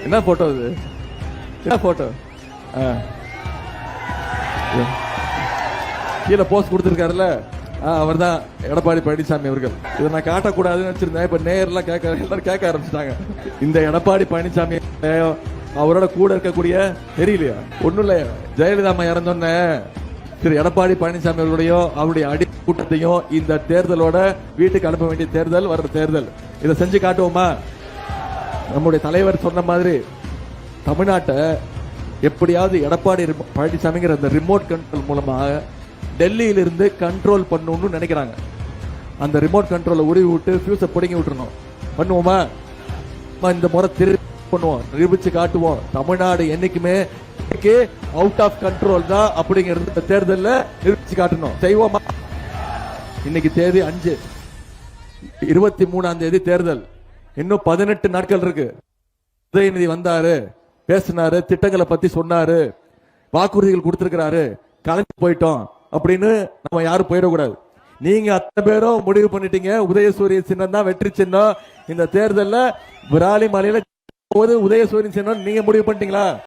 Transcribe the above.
என்ன போட்டோ இது? என்ன போட்டோ? கீழே போஸ்ட் கொடுத்திருக்காருல்ல, அவர் தான் எடப்பாடி பழனிசாமி அவர்கள். இதை நான் காட்டக்கூடாதுன்னு வச்சிருந்தேன். இப்ப நேர்லாம் எல்லாரும் கேட்க ஆரம்பிச்சிட்டாங்க. இந்த எடப்பாடி பழனிசாமி அவரோட கூட இருக்கக்கூடிய தெரியலையா? ஒண்ணும் இல்லையா, ஜெயலலிதா அம்மா இறந்தோன்ன திரு எடப்பாடி பழனிசாமி அவர்களுடைய அவருடைய அடி கூட்டத்தையும் இந்த தேர்தலோட வீட்டுக்கு அனுப்ப வேண்டிய தேர்தல் வர்ற தேர்தல். இதை செஞ்சு காட்டுவோமா? நம்முடைய தலைவர் சொன்ன மாதிரி தமிழ்நாட்டை எப்படியாவது எடப்பாடி பழனிசாமிங்கிற அந்த ரிமோட் கண்ட்ரோல் மூலமா டெல்லியிலிருந்து கண்ட்ரோல் பண்ணணும்னு நினைக்கிறாங்க. அந்த ரிமோட் கண்ட்ரோலை உருவி விட்டு ஃபியூஸை பிடுங்கி விட்டுறணும். பண்ணுவோமா? இந்த முறை திருப்பி பண்ணுவோம், நிரூபிச்சு காட்டுவோம். தமிழ்நாடு என்னைக்குமே அவுட் ஆஃப் கண்ட்ரோல் தான் அப்படிங்கிறது இந்த தேர்தலில் நிரூபிச்சு காட்டணும். செய்வோமா? இன்னைக்கு தேதி 5, 23ஆம் தேதி தேர்தல். இன்னும் 18 நாட்கள் இருக்கு. உதயநிதி வந்தாரு, பேசினாரு, திட்டங்களை பத்தி சொன்னாரு, வாக்குறுதிகள் கொடுத்திருக்கிறாரு, கலந்து போயிட்டோம் அப்படின்னு நம்ம யாரும் போயிடக்கூடாது. நீங்க அத்தனை பேரும் முடிவு பண்ணிட்டீங்க உதயசூரியன் சின்னம் தான் வெற்றி சின்னம். இந்த தேர்தலில் விராலிமலையில உதயசூரியன் சின்னம் நீங்க முடிவு பண்ணிட்டீங்களா?